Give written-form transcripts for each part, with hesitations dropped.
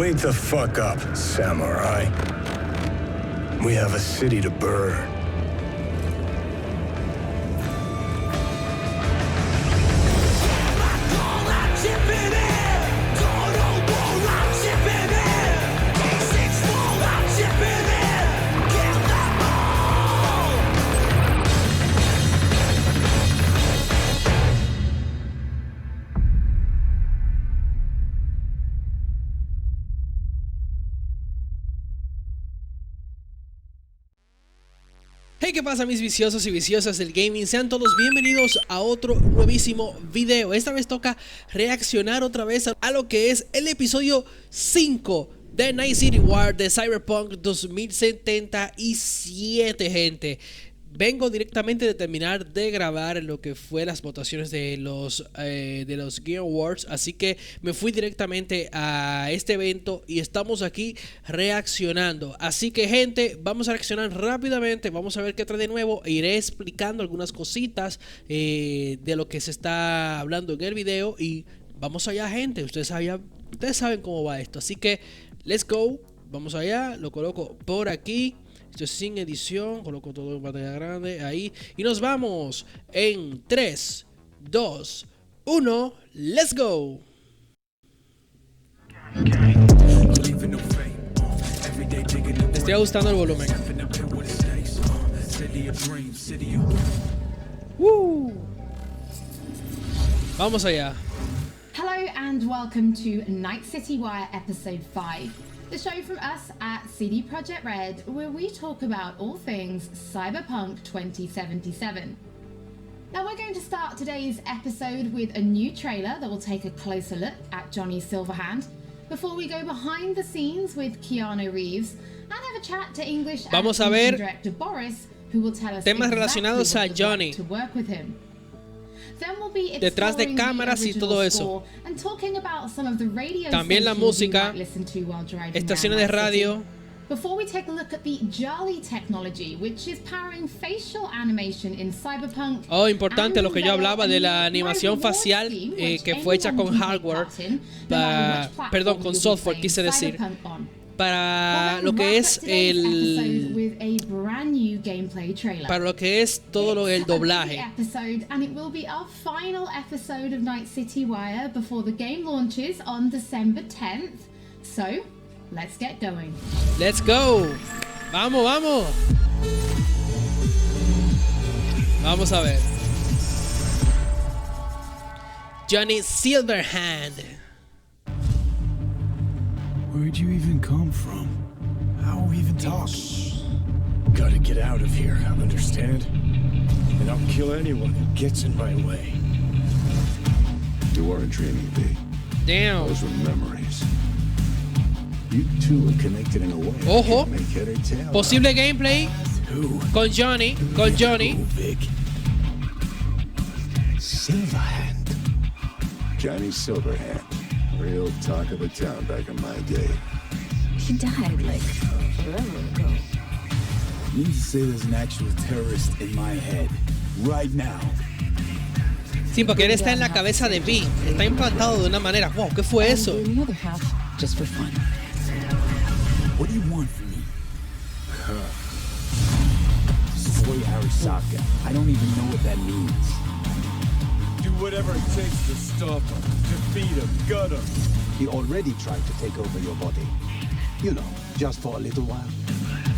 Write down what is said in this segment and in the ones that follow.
Wake the fuck up, samurai. We have a city to burn. Hey, ¿qué pasa mis viciosos y viciosas del gaming? Sean todos bienvenidos a otro nuevísimo video. Esta vez toca reaccionar otra vez a lo que es el episodio 5 de Night City Wire de Cyberpunk 2077, gente. Vengo directamente de terminar de grabar lo que fue las votaciones de los Game Awards, así que me fui directamente a este evento y estamos aquí reaccionando. Así que, gente, vamos a reaccionar rápidamente, vamos a ver qué trae de nuevo e iré explicando algunas cositas de lo que se está hablando en el video y vamos allá, gente. Ustedes saben cómo va esto, así que let's go, vamos allá. Lo coloco por aquí. Esto es sin edición, coloco todo en pantalla grande ahí y nos vamos en 3, 2, 1, let's go. Me estoy ajustando el volumen. Vamos allá. Hello and welcome to Night City Wire episode 5. The show from us at CD Projekt Red, where we talk about all things Cyberpunk 2077. Now we're going to start today's episode with a new trailer that will take a closer look at Johnny Silverhand, before we go behind the scenes with Keanu Reeves and have a chat to English Vamos a ver director Boris, who will tell us temas exactly relacionados a Johnny. to work with him. Detrás de cámaras y todo eso. También la música, estaciones de radio. Before we take a look at the Jolly technology, which is powering facial animation in Cyberpunk. Oh, importante lo que yo hablaba de la animación facial que fue hecha con hardware, perdón, con software, quise decir. Para lo que es para lo que es todo el doblaje. And it will be our final episode of Night City Wire before the game launches on December 10th. So, let's get going. Let's go. Vamos, vamos. Vamos a ver. Johnny Silverhand. Where'd you even come from? How are we even talking? Gotta get out of here, understand? And I'll kill anyone who gets in my way. You weren't dreaming, B. Damn. Those were memories. You two are connected in a way. Ojo. Make head or tail. Posible gameplay con Johnny. Silverhand. Johnny Silverhand. Real talk of the town back in my day. He died like forever ago. You need to say there's an actual terrorist in my head right now. Sí, porque él está en la cabeza de V. Está implantado de una manera. Wow, ¿qué fue eso? The other half, just for fun. What do you want from me? Soy Arasaka. I don't even know what that means. Do whatever it takes to stop him, defeat him, gut him. He already tried to take over your body. You know, just for a little while.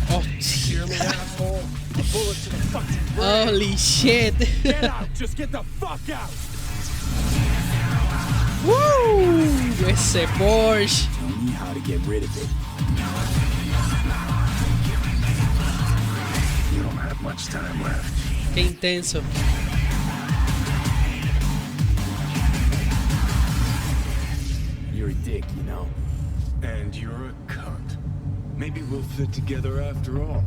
Oh, Hear me, asshole? A bullet to the fucking brain. holy shit. Get out! Just get the fuck out! Woo! Ese Porsche. Tell me how to get rid of it. You don't have much time left. Qué intenso. You're a dick, you know? And you're a cunt. Maybe we'll fit together after all.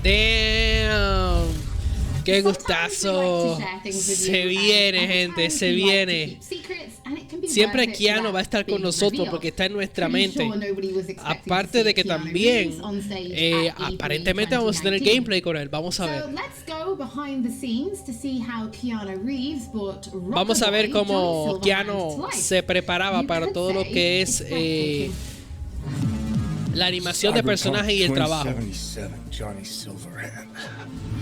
Damn. Qué gustazo. Se viene, gente, se viene. Siempre Keanu va a estar con nosotros porque está en nuestra mente. Aparte de que también, aparentemente vamos a tener gameplay con él. Vamos a ver. Vamos a ver cómo Keanu se preparaba para todo lo que es la animación de personajes y el trabajo. Johnny Silverhand.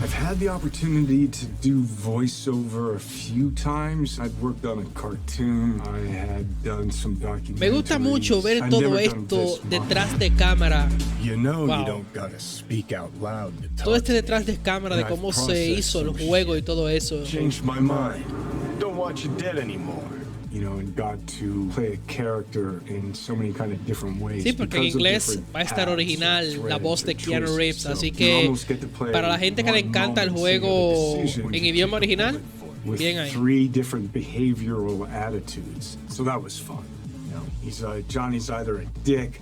I've had the opportunity to do voiceover a few times. I've worked on a cartoon. I had done some documentaries. Me gusta mucho ver todo esto detrás de cámara. You know, wow. You don't gotta speak out loud to talk. Todo este detrás de cámara de cómo se hizo el juego y todo eso. Changed my mind. Don't want you dead anymore. You know, and got to play a character in so many kind of different ways. Sí, porque en inglés va a estar original la voz de Keanu Reeves, así que para la gente que le encanta el juego en idioma original, bien ahí. 3 different behavioral attitudes. So that was fun. You know, Johnny's either a dick,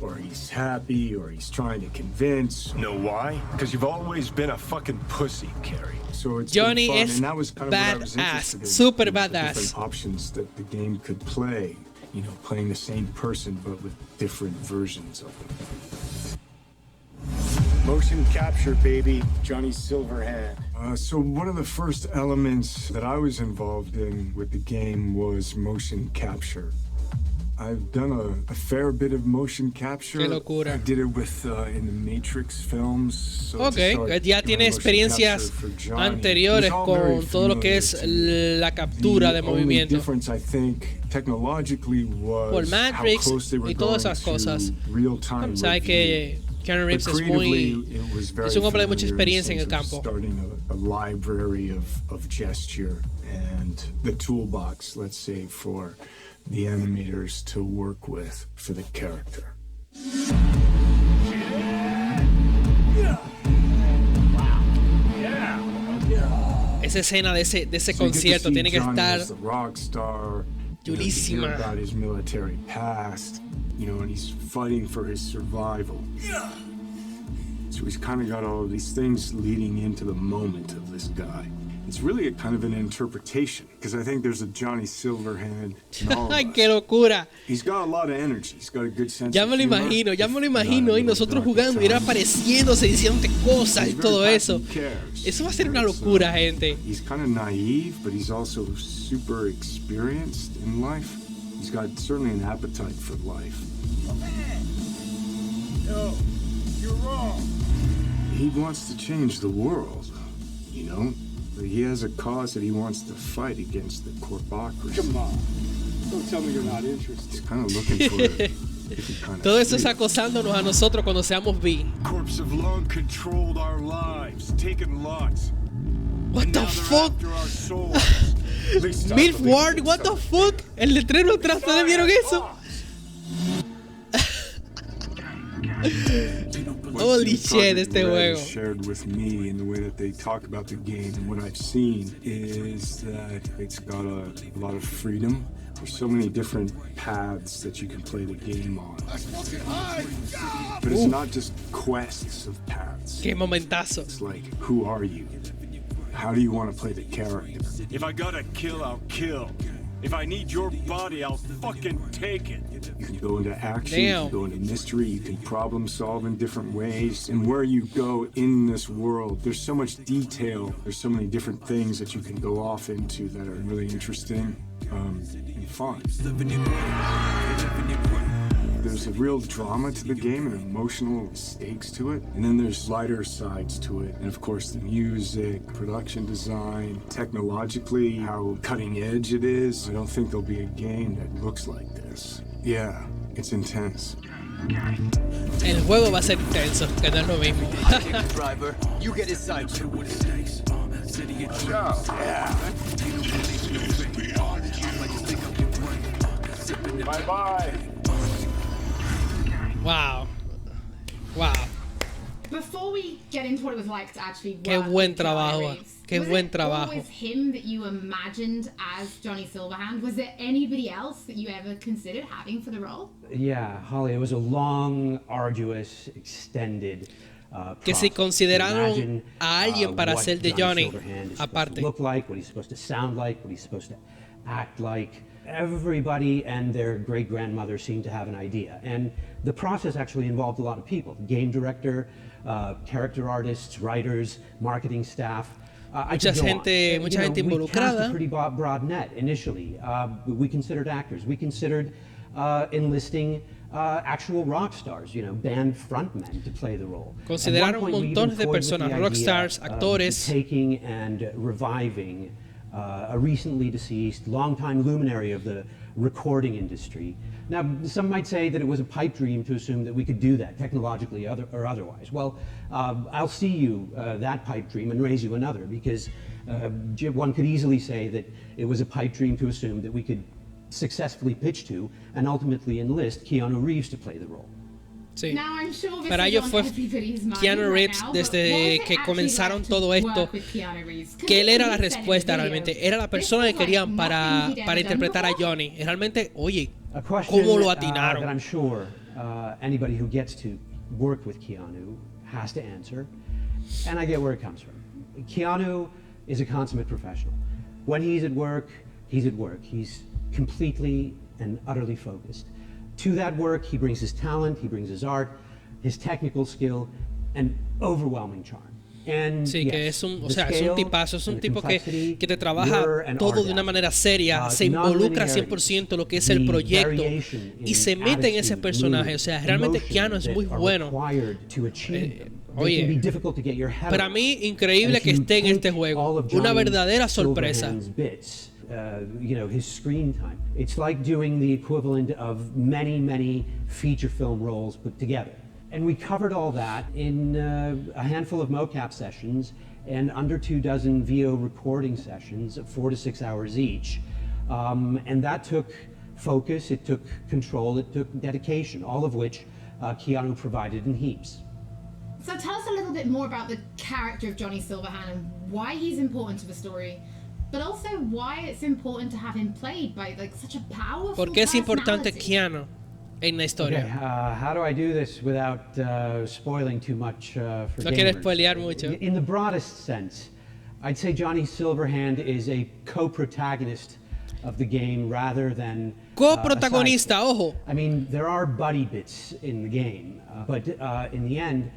or he's happy, or he's trying to convince. Know why? Because you've always been a fucking pussy, Carrie. So it's Johnny fun, is and that was kind of what I was badass, interested in, super you know, badass. the different options that the game could play. You know, playing the same person but with different versions of them. Motion capture, baby. Johnny Silverhand. So one of the first elements that I was involved in with the game was motion capture. I've done a fair bit of motion capture. Qué locura. I did it with in the Matrix films. So Ok, ya tiene experiencias anteriores con todo lo que es la captura de movimiento. Por Matrix y todas esas cosas. Sabes que Keanu Reeves es un hombre de mucha experiencia en el campo. A library of gesture and the toolbox, let's say, for the animators to work with for the character. Esa escena de ese concierto tiene que estar chulísima. About his military past, you know, and he's fighting for his survival. So he's kind of got all of these things leading into the moment of this guy. It's really a kind of an interpretation, because I think there's a Johnny Silverhand in all of ¡Ay, us. qué locura! He's got a lot of energy. He's got a good sense Ya of me lo humor. imagino, y nosotros jugando, y era apareciéndose, diciéndote cosas y todo eso. Eso va a ser una locura, gente. He's kind of naive, but he's also super experienced in life. He's got certainly an appetite for life. No, you're wrong. He wants to change the world, you know? But he has a cause that he wants to fight against the corpocracy. Come on. Don't tell me you're not interested. He's kind of looking for a different kind of Todo eso es acosándonos a nosotros cuando seamos B. Corps have long controlled our lives, taken lots. What the fuck? Milf Ward, what the fuck? El letrero atrás, ¿ustedes vieron eso? Holy shit, este juego. Shared with me in the way that they talk about the game, and what I've seen is that it's got a lot of freedom. There's so many different paths that you can play the game on. But it's not just quests of paths. Qué momentazo. It's like, who are you? How do you want to play the character? If I gotta kill, I'll kill. If I need your body, I'll fucking take it. You can go into action, you can go into mystery, you can problem solve in different ways. And where you go in this world, there's so much detail, there's so many different things that you can go off into that are really interesting and fun. There's a real drama to the game and emotional stakes to it. And then there's lighter sides to it. And of course the music, production design, technologically, how cutting edge it is. I don't think there'll be a game that looks like this. Yeah, it's intense. El juego va a ser intenso, que no es lo mismo. Driver, you get his side. Bye bye. Wow. Wow. Before we get into what it was like to actually work Qué buen with Keanu trabajo. Reeves, Qué was buen it trabajo. always him that you imagined as Johnny Silverhand? Was there anybody else that you ever considered having for the role? Yeah, Holly, it was a long, arduous, extended que si consideraron a alguien para hacer de Johnny aparte. Everybody and their great-grandmother seemed to have an idea, and the process actually involved a lot of people: game director, character artists, writers, marketing staff. Mucha gente involucrada. We cast a pretty broad net initially. We considered actors. We considered enlisting actual rock stars, band frontmen to play the role. Consideraron montones de personas, rock stars, actores. Taking and reviving a recently deceased, longtime luminary of the recording industry. Now, some might say that it was a pipe dream to assume that we could do that technologically or otherwise. Well, I'll see you that pipe dream and raise you another, because one could easily say that it was a pipe dream to assume that we could successfully pitch to and ultimately enlist Keanu Reeves to play the role. Sí. Para ellos fue Keanu Reeves desde que comenzaron todo esto, que él era la respuesta realmente, era la persona que querían para interpretar a Johnny. Y realmente, oye, ¿cómo lo atinaron? I'm sure anybody who gets to work with Keanu has to answer, and I get where it comes from. Keanu is a consummate professional. When he's at work, he's at work. He's completely and utterly focused. To that work, he brings his talent, he brings his art, his technical skill, and overwhelming charm. And sí, que es un tipazo, es un tipo que te trabaja todo de una manera seria, se involucra 100% en lo que es el proyecto y se mete en ese personaje. O sea, realmente Keanu es muy bueno. Oye, para mí, increíble que esté en este juego. Una verdadera sorpresa. His screen time. It's like doing the equivalent of many feature film roles put together. And we covered all that in a handful of mocap sessions and under 24 VO recording sessions of 4 to 6 hours each. And that took focus, it took control, it took dedication, all of which Keanu provided in heaps. So tell us a little bit more about the character of Johnny Silverhand and why he's important to the story. But also why it's important to have him played by such a powerful ¿Por qué es importante Keanu en la historia? Okay, how do I do this without spoiling too much for No quiero gamers? spoilear mucho. In the broadest sense, I'd say Johnny Silverhand is a co-protagonist of the game rather than coprotagonista, ojo. I mean, there are buddy bits in the game, but in the end,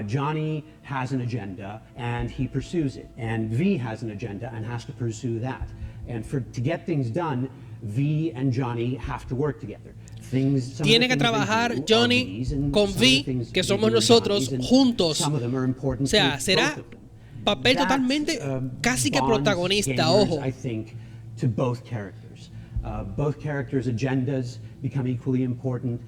Johnny has an agenda and he pursues it, and V has an agenda and has to pursue that. And to get things done, V and Johnny have to work together. Tiene que trabajar Johnny con V, que somos nosotros, juntos. O sea, será papel totalmente casi que protagonista, ojo. I think to both characters. Both characters' agendas become equally important.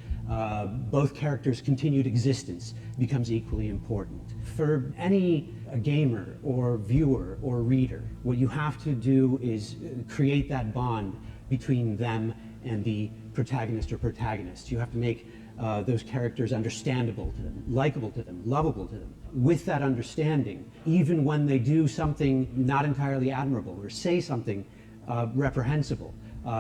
Both characters' continued existence becomes equally important. For any gamer or viewer or reader, what you have to do is create that bond between them and the protagonist or protagonists. You have to make those characters understandable to them, likable to them, lovable to them. With that understanding, even when they do something not entirely admirable or say something reprehensible,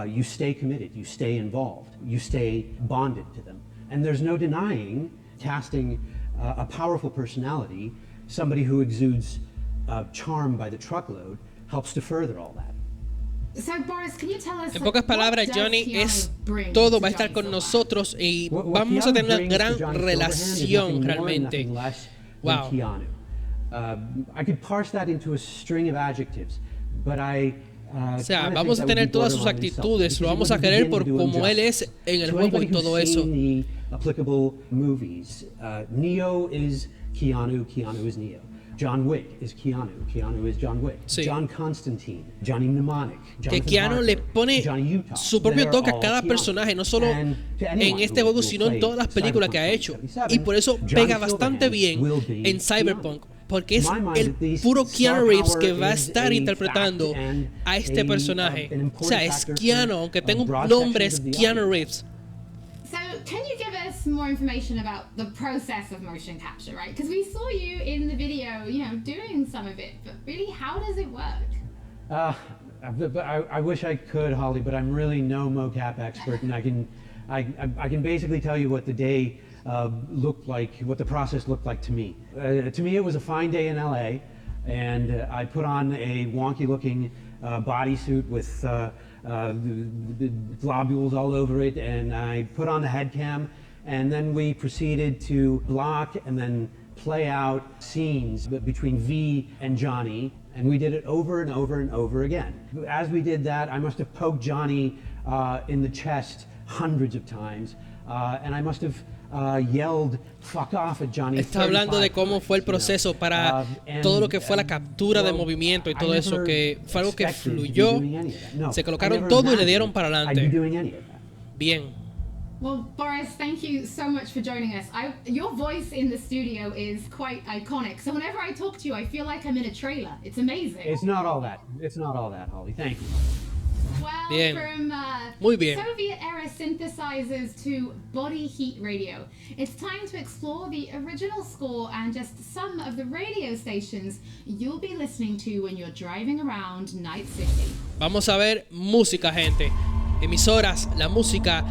you stay committed, you stay involved, you stay bonded to them. And there's no denying casting a powerful personality, somebody who exudes charm by the truckload, helps to further all that. So, Boris, can you tell us, en pocas palabras, Johnny es todo, va a estar con nosotros y vamos a tener una gran relación realmente. Wow. I could parse that into a string of adjectives, but o sea, vamos a tener todas sus actitudes, lo vamos a querer por como él es en el juego y todo eso. Applicable movies. Neo is Keanu, Keanu is Neo. John Wick is Keanu, Keanu is John Wick. Sí. John Constantine, Johnny Mnemonic, que Keanu le pone su propio toque a cada personaje, no solo en este juego, sino en todas las películas que ha hecho. Y por eso pega bastante bien en Cyberpunk, porque es el puro Keanu Reeves que va a estar interpretando a este personaje. O sea, es Keanu, aunque tenga un nombre, es Keanu Reeves. So, can you give us more information about the process of motion capture, right? Because we saw you in the video, doing some of it, but really, how does it work? I wish I could, Holly, but I'm really no mocap expert, and I can basically tell you what the day looked like, what the process looked like to me. To me, it was a fine day in LA, and I put on a wonky-looking bodysuit with globules all over it, and I put on the head cam, and then we proceeded to block and then play out scenes between V and Johnny, and we did it over and over and over again. As we did that, I must have poked Johnny in the chest hundreds of times, and I must have yelled fuck off at Johnny. Está hablando de cómo fue el proceso para todo lo que fue la captura de movimiento y todo eso, que fue algo que fluyó, se colocaron todo y le dieron para adelante. Bien. Well, Boris, thank you so much for joining us. Your voice in the studio is quite iconic. So whenever I talk to you, I feel like I'm in a trailer. It's amazing. It's not all that. It's not all that, Holly. Thank you. Well, bien. From Muy bien. Soviet-era synthesizers to body heat radio, it's time to explore the original score and just some of the radio stations you'll be listening to when you're driving around Night City. Vamos a ver música, gente. Emisoras, la música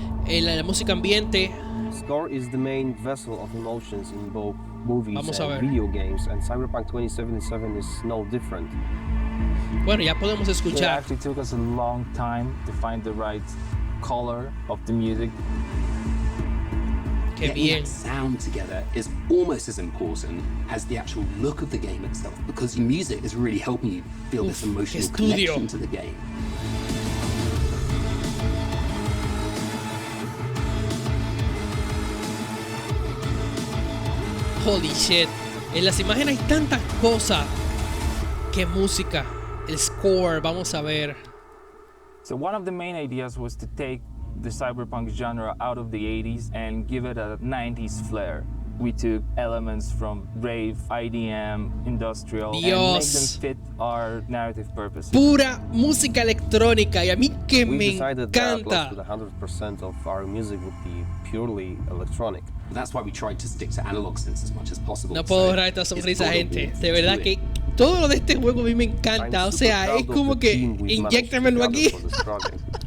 ambiente. Score is the main vessel of emotions in both movies and ver. video games, and Cyberpunk 2077 is no different. Bueno, ya podemos It escuchar. actually took us a long time to find the right color of the music. Qué bien. Sound together is almost as important as the actual look of the game itself, because the music is really helping you feel this emotional connection to the game. Holy shit. En las imágenes hay tantas cosas. Qué música. El score, vamos a ver. So one of the main ideas was to take the cyberpunk genre out of the 80s and give it a 90s flair. We took elements from rave, IDM, industrial, and make them fit our narrative purposes. Pura música electrónica, y a mí que We me decided that encanta. close to 100% of our music would be purely electronic. That's why we tried to stick to analog synths as much as possible. No puedo borrar esta sonrisa, gente. De verdad que todo lo de este juego a mí me encanta. O sea, es como que inyéctamelo aquí.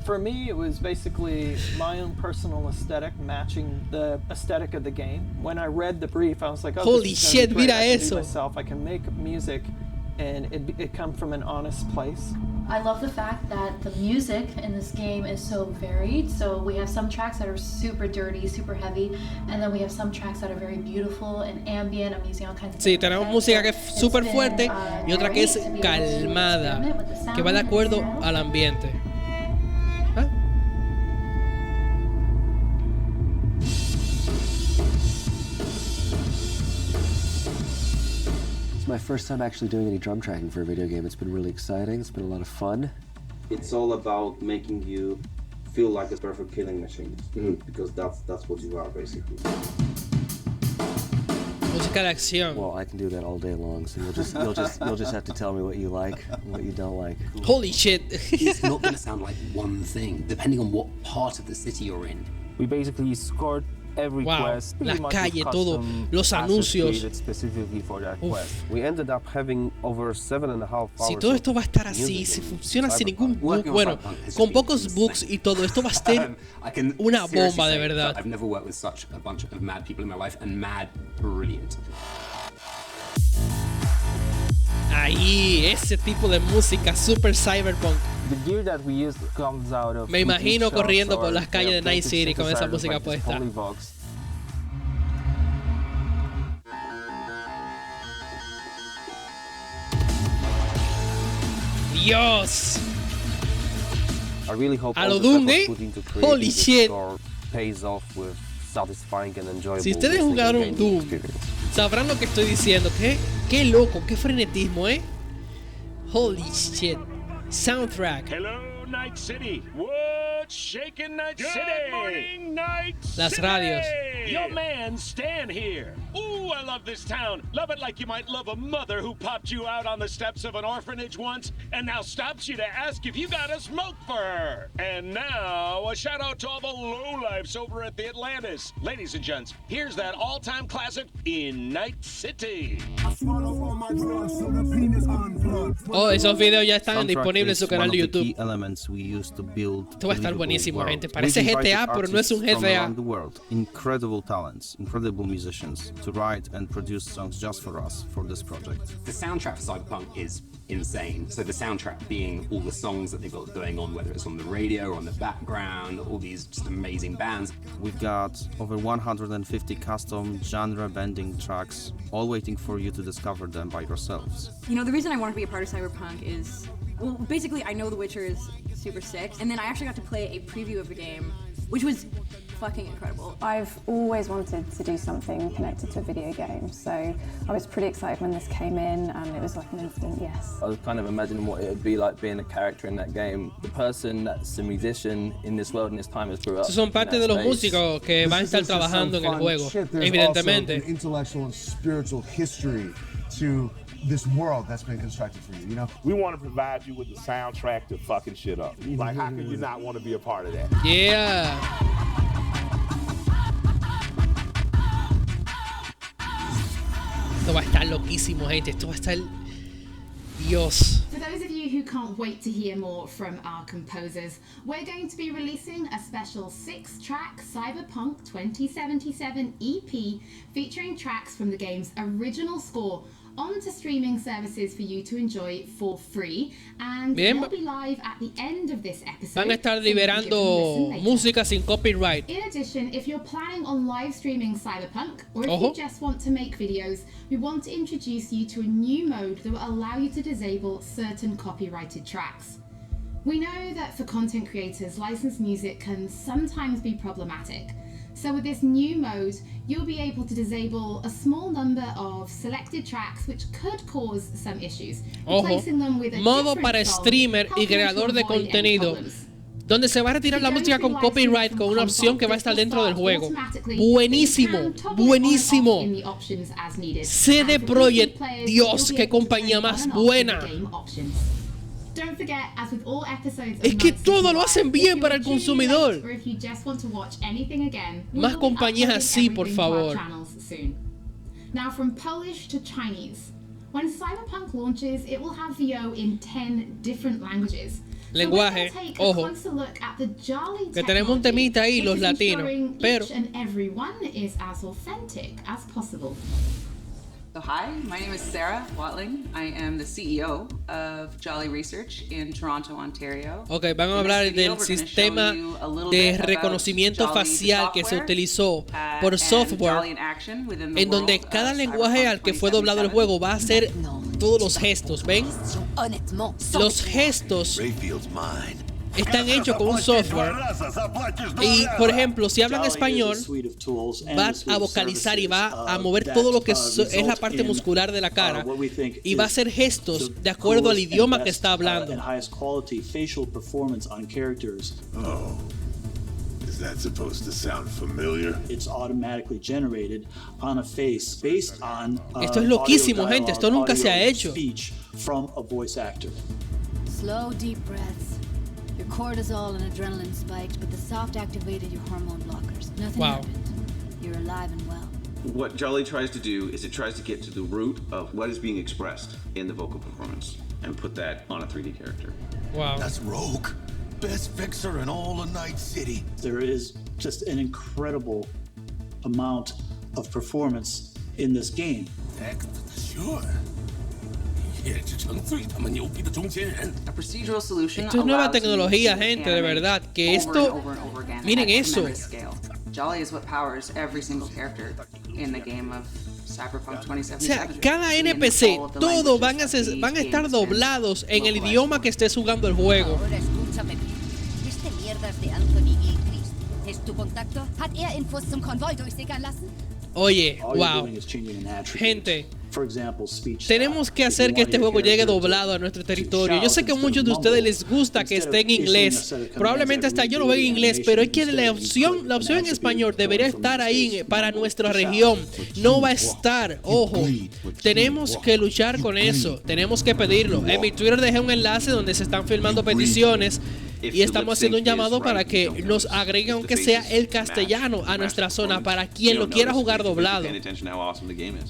For me, it was basically my own personal aesthetic matching the aesthetic of the game. When I read the brief, I was like, oh, holy this is shit, great. mira I can eso. be myself. I can make music and it come from an honest place. I love the fact that the music in this game is so varied. So we have some tracks that are super dirty, super heavy, and then we have some tracks that are very beautiful and ambient. I'm using all kinds of Sí, tenemos música que es súper fuerte y otra que es calmada, que va de acuerdo al ambiente. ¿Ah? It's my first time actually doing any drum tracking for a video game. It's been really exciting. It's been a lot of fun. It's all about making you feel like a perfect killing machine, because that's what you are basically. Música de acción. Well, I can do that all day long. So you'll just have to tell me what you like and what you don't like. Holy shit. It's not going to sound like one thing, depending on what part of the city you're in. We basically scored every quest, la calle, todo, los anuncios. Specifically for that quest. We ended up having over 7.5 hours. Si todo esto va a estar así, si funciona sin ningún bug, bueno, con pocos bugs y todo, esto va a ser una bomba de verdad. I've never worked with such a bunch of mad people in my life, and mad brilliant. Ahí, ese tipo de música super cyberpunk. The gear that we used comes out of. Me imagino corriendo por las calles de Night City con esa música puesta. Dios. I really hope a lo Doom, holy shit. Pays off with satisfying and enjoyable. Si ustedes jugaron Doom, sabrán lo que estoy diciendo. Qué loco, qué frenetismo, Holy shit. Soundtrack. Hello, Night City. What's shaking Night City? Good morning, Night City. Las radios. Your man Stan here. Ooh, I love this town. Love it like you might love a mother who popped you out on the steps of an orphanage once and now stops you to ask if you got a smoke for her. And now, a shout out to all the lowlifes over at the Atlantis. Ladies and gents, here's that all-time classic in Night City. Oh, esos videos ya están disponibles en su canal de YouTube. Esto va a estar buenísimo, gente. Parece GTA, pero no es un GTA. Incredible talents, incredible musicians to write and produce songs just for us for this project. The soundtrack for Cyberpunk is insane. So the soundtrack being all the songs that they've got going on, whether it's on the radio or on the background, all these just amazing bands. We've got over 150 custom genre-bending tracks, all waiting for you to discover them by yourselves. You know, the reason I wanted to be a part of Cyberpunk is, well, basically I know The Witcher is super sick, and then I actually got to play a preview of the game, which was fucking incredible. I've always wanted to do something connected to a video game, so I was pretty excited when this came in, and it was like an instant yes. I was kind of imagining what it would be like being a character in that game. The person that's a musician in this world in this time has grew up. Son parte de los músicos que van a estar trabajando en el juego, evidentemente. An intellectual and spiritual history to this world that's been constructed for you, you know? We want to provide you with the soundtrack to fucking shit up. Like, how could you not want to be a part of that? Yeah. Esto va a estar loquísimo, gente. Esto va a estar... Dios. For those of you who can't wait to hear more from our composers, we're going to be releasing a special 6-track Cyberpunk 2077 EP featuring tracks from the game's original score onto streaming services for you to enjoy for free, and they'll be live at the end of this episode. Van a estar liberando música sin copyright. In addition, if you're planning on live streaming Cyberpunk, or if you just want to make videos, we want to introduce you to a new mode that will allow you to disable certain copyrighted tracks. We know that for content creators, licensed music can sometimes be problematic. So with this new mode, you'll be able to disable a small number of selected tracks which could cause some issues, replacing them with a modo para streamer y creador de contenido, donde se va a retirar la música con copyright con una opción que va a estar dentro del juego. Buenísimo, buenísimo. CD Projekt, Dios, qué compañía más buena. Es que todo lo hacen bien para el consumidor. Más compañías así, por favor. Now from Polish to Chinese. When Cyberpunk launches, it will have VO in 10 different languages. Lenguaje, ojo, que tenemos un temita ahí los latinos, pero So hi, my name is Sarah Watling. I am the CEO of Jolly Research in Toronto, Ontario. Ok, vamos a hablar del sistema de reconocimiento facial que se utilizó por software, en donde cada lenguaje al que fue doblado el juego va a hacer todos los gestos, ¿ven? Los gestos están hechos con un software y, por ejemplo, si hablan español, va a vocalizar y va a mover todo lo que es la parte muscular de la cara y va a hacer gestos de acuerdo al idioma que está hablando. Is that supposed to sound familiar? It's automatically generated on a face based on esto es loquísimo, gente. Esto nunca se ha hecho. From a voice actor. Slow, deep breaths. Your cortisol and adrenaline spiked, but the soft activated your hormone blockers. Nothing happened. You're alive and well. What Jolly tries to do is it tries to get to the root of what is being expressed in the vocal performance and put that on a 3D character. Wow. That's Rogue. Best fixer in all of Night City. There is just an incredible amount of performance in this game. Sure. Esto es nueva tecnología, gente, de verdad. Que esto, miren eso. Jolly is what powers every single character in the game of Cyberpunk 2077. O sea, cada NPC, todos van a estar doblados en el idioma que estés jugando el juego. Ahora escúchame bien. Este mierda es de Anthony Gilchrist. ¿Es tu contacto? ¿Hat Infos zum Konvoi durchsickern lassen? Oye, wow. Gente, Tenemos que hacer que este juego llegue doblado a nuestro territorio. Yo sé que a muchos de ustedes les gusta que esté en inglés. Probablemente hasta yo lo veo en inglés, pero es que la opción en español debería estar ahí para nuestra región. No va a estar, ojo. Tenemos que luchar con eso. Tenemos que pedirlo. En mi Twitter dejé un enlace donde se están filmando peticiones y estamos haciendo un llamado para que nos agreguen, aunque sea el castellano, a nuestra zona para quien lo quiera jugar doblado.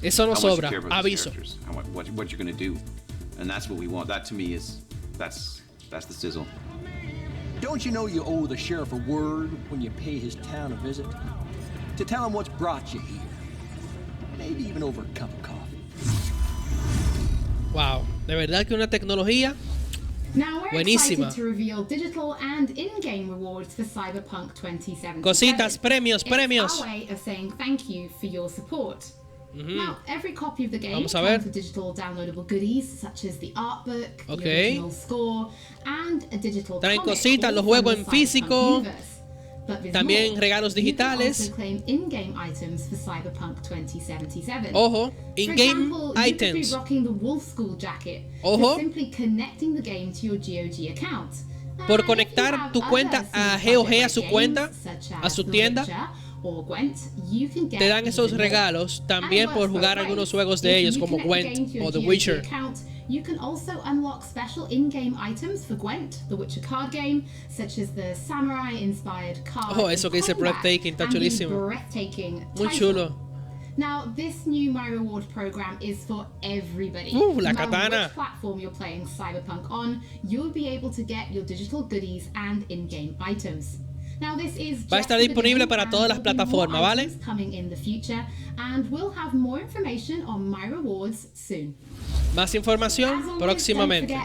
Eso no sobra, aviso. Don't you know you owe the sheriff a word when you pay his town a visit? To tell him what's brought you here. Maybe even over a cup of coffee. Wow, de verdad que una tecnología Now we're buenísima. excited to reveal digital and in-game rewards for Cyberpunk 2077. Cositas, premios. It's our way of saying thank you for your support. Now, every copy of the game comes with digital downloadable goodies such as the art book, the original score, and a digital Traen comic cositas, los juegos en físico, también regalos digitales. In-game items for Cyberpunk 2077. Ojo, in-game items. You could be rocking the Wolf School jacket. Ojo. Simply connecting the game to your GOG account. Por conectar tu cuenta a GOG, a su cuenta, a su tienda, te dan esos regalos también por jugar algunos juegos de ellos como Gwent o The Witcher. You can also unlock special in-game items for Gwent, the Witcher card game, such as the samurai-inspired card. Oh, eso que dice breathtaking, está chulísimo. Muy chulo. Now, this new My Reward program is for everybody. La no katana. matter which platform you're playing Cyberpunk on, you'll be able to get your digital goodies and in-game items. Now, this is Va a estar disponible para todas las plataformas, ¿vale? Coming in the future, and we'll have more information on My Rewards soon. Más información próximamente.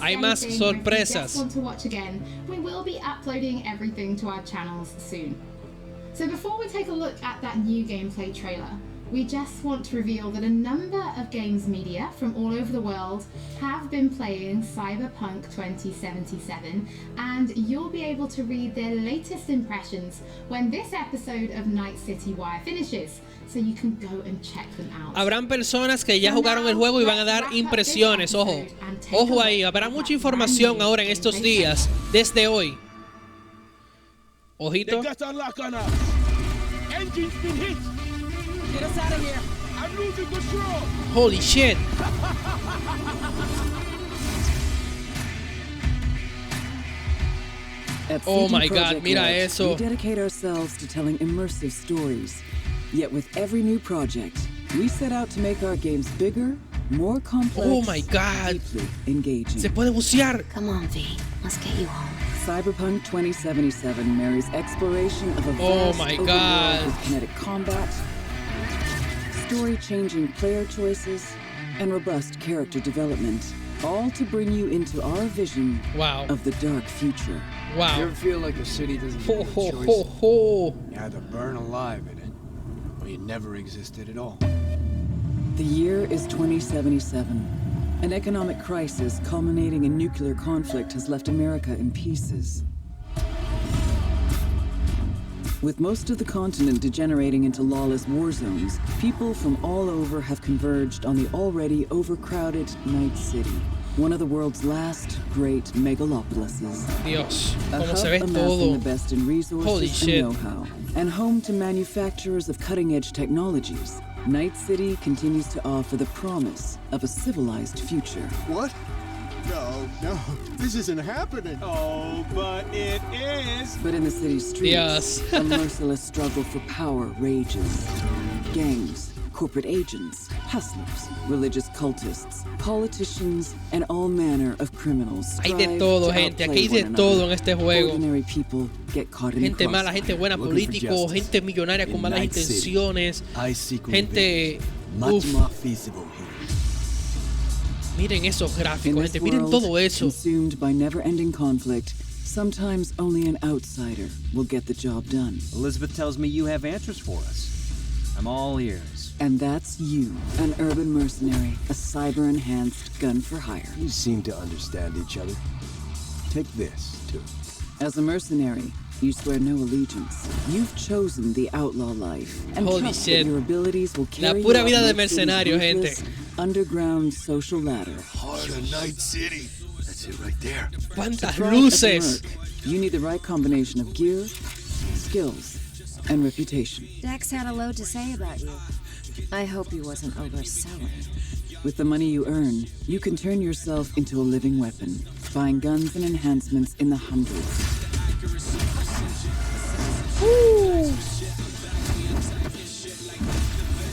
Hay más sorpresas. We will be uploading everything to our channels soon. So before we take a look at that new gameplay trailer, we just want to reveal that a number of games media from all over the world have been playing Cyberpunk 2077, and you'll be able to read their latest impressions when this episode of Night City Wire finishes, so you can go and check them out. Habrán personas que ya jugaron el juego y van a dar impresiones, ojo. Ojo ahí, habrá mucha información ahora en estos días, desde hoy. Ojito. Engine's been hit. Get us out of here. I'm losing control. Holy shit. Oh my God, mira eso. We dedicate ourselves to telling immersive stories. Yet with every new project, we set out to make our games bigger, more complex, oh my God. deeply engaging. Se puede bucear. Come on, V. Let's get you home. Cyberpunk 2077 marries exploration of a vast my open God. world with kinetic combat, story-changing player choices, and robust character development, all to bring you into our vision of the dark future. Wow. You ever feel like a city doesn't Ho, give ho, you a choice? ho, ho. You either burn alive in it, or you never existed at all. The year is 2077. An economic crisis culminating in nuclear conflict has left America in pieces. With most of the continent degenerating into lawless war zones, people from all over have converged on the already overcrowded Night City, one of the world's last great megalopolises. Dios, A cómo hub se ve amassing todo. the best in resources Holy and shit. know-how, and home to manufacturers of cutting-edge technologies. Night City continues to offer the promise of a civilized future. What? No, this isn't happening. Oh, but it is. But in the city's streets, Yes. a merciless struggle for power rages. Gangs, corporate agents, hustlers, religious cultists, politicians, and all manner of criminals Hay de strive todo, to gente. outplay Aquí hay de one todo another. en este juego. Ordinary people get caught in the Gente mala, gente crossfire. buena, políticos, gente millonaria con malas intenciones, gente... Uf. Miren esos In gráficos, this gente, miren world, todo eso. consumed by never-ending conflict, sometimes only an outsider will get the job done. Elizabeth tells me you have answers for us. I'm all ears. And that's you, an urban mercenary, a cyber-enhanced gun for hire. You seem to understand each other. Take this, too. As a mercenary, You swear no allegiance. You've chosen the outlaw life and Holy trust shit. that your abilities will La carry pura you vida up de Night City's mercenario, gente. ruthless underground social ladder. Heart of Night City. That's it right there. Cuántas To thrive at the luces. Merc, you need the right combination of gear, skills, and reputation. Dex had a load to say about you. I hope he wasn't overselling. With the money you earn, you can turn yourself into a living weapon, buying guns and enhancements in the hundreds.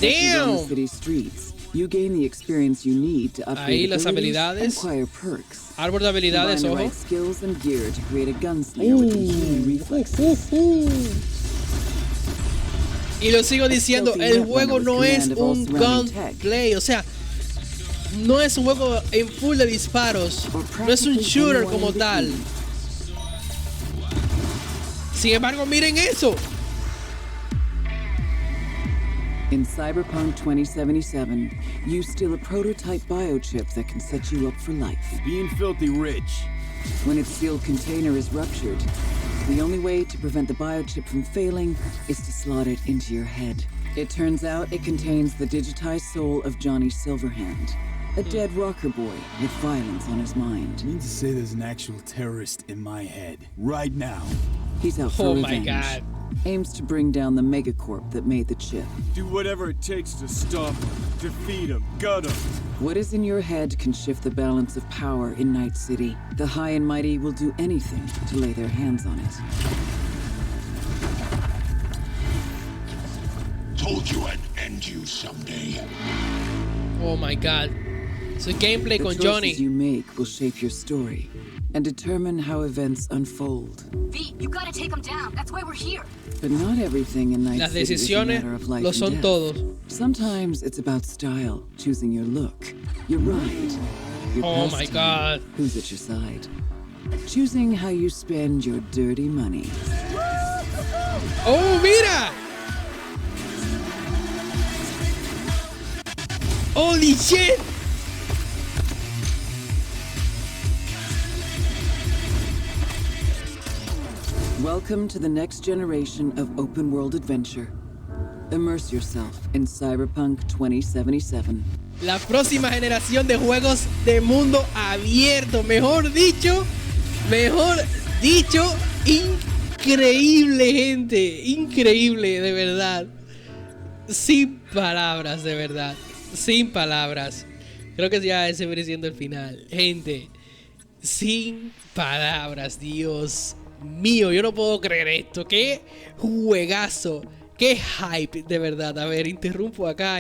Damn. On the city streets, you gain the experience you need to Ahí upgrade las abilities habilidades. and acquire perks. Árbol de habilidades, Combine the ojo. right skills and gear to create a gunslinger with inhuman reflexes. Y lo sigo diciendo, el juego no es un gunplay, o sea, no es un juego en full de disparos, no es un shooter como tal. Sin embargo, miren eso. In Cyberpunk 2077, you steal a prototype biochip that can set you up for life. Being filthy rich. When its sealed container is ruptured, the only way to prevent the biochip from failing is to slot it into your head. It turns out it contains the digitized soul of Johnny Silverhand, a dead rocker boy with violence on his mind. You mean to say there's an actual terrorist in my head right now? He's out for revenge. God. Aims to bring down the megacorp that made the chip. Do whatever it takes to stop him, defeat him, gut him. What is in your head can shift the balance of power in Night City. The high and mighty will do anything to lay their hands on it. Told you I'd end you someday. Oh my god. So gameplay con The Johnny. choices you make will shape your story and determine how events unfold. V, you gotta take him down. That's why we're here. But not everything in Night Las City is a decisiones matter of life lo and son death. todos. Sometimes it's about style, choosing your look, your ride, your Oh my pastime, god. who's at your side, choosing how you spend your dirty money. Oh, mira. Holy shit. Welcome to the next generation of open world adventure. Immerse yourself in Cyberpunk 2077. La próxima generación de juegos de mundo abierto. Mejor dicho, increíble, gente. Increíble, de verdad. Sin palabras, de verdad. Sin palabras. Creo que ya ese viene siendo el final. Gente, sin palabras, Dios mío, yo no puedo creer esto. Qué juegazo. Qué hype, de verdad. A ver, interrumpo acá.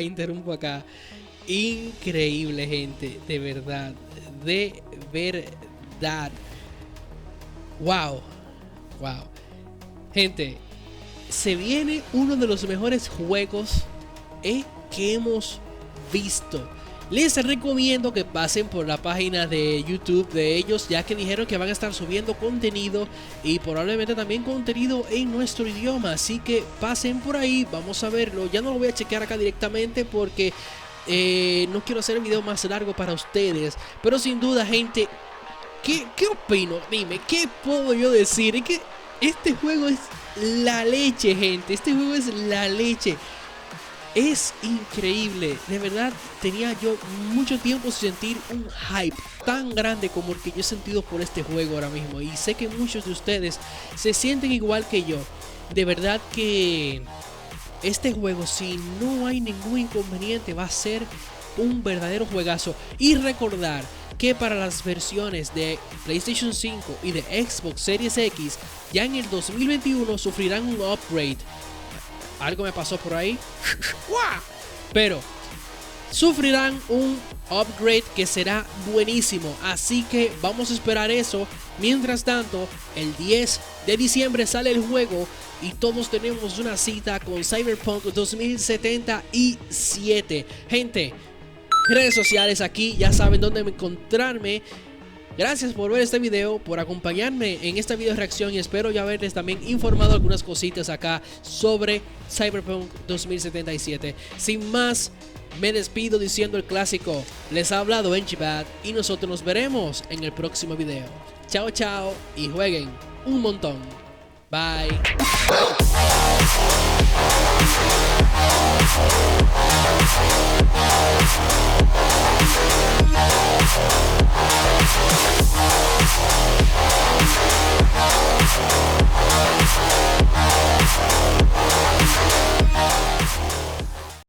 Increíble, gente. De verdad. De verdad. Wow. Gente, se viene uno de los mejores juegos que hemos visto. Les recomiendo que pasen por la página de YouTube de ellos, ya que dijeron que van a estar subiendo contenido y probablemente también contenido en nuestro idioma. Así que pasen por ahí, vamos a verlo. Ya no lo voy a chequear acá directamente porque no quiero hacer el video más largo para ustedes. Pero sin duda, gente, ¿qué opino? Dime, ¿qué puedo yo decir? Es que este juego es la leche, gente. Este juego es la leche. Es increíble, de verdad tenía yo mucho tiempo sin sentir un hype tan grande como el que yo he sentido por este juego ahora mismo. Y sé que muchos de ustedes se sienten igual que yo. De verdad que este juego, si no hay ningún inconveniente, va a ser un verdadero juegazo. Y recordar que para las versiones de PlayStation 5 y de Xbox Series X, ya en el 2021 sufrirán un upgrade. Algo me pasó por ahí. Pero sufrirán un upgrade que será buenísimo. Así que vamos a esperar eso. Mientras tanto, el 10 de diciembre sale el juego y todos tenemos una cita con Cyberpunk 2077. Gente, redes sociales aquí, ya saben dónde encontrarme. Gracias por ver este video, por acompañarme en esta video reacción y espero ya haberles también informado algunas cositas acá sobre Cyberpunk 2077. Sin más, me despido diciendo el clásico. Les ha hablado Mgbad y nosotros nos veremos en el próximo video. Chao, chao y jueguen un montón. Bye.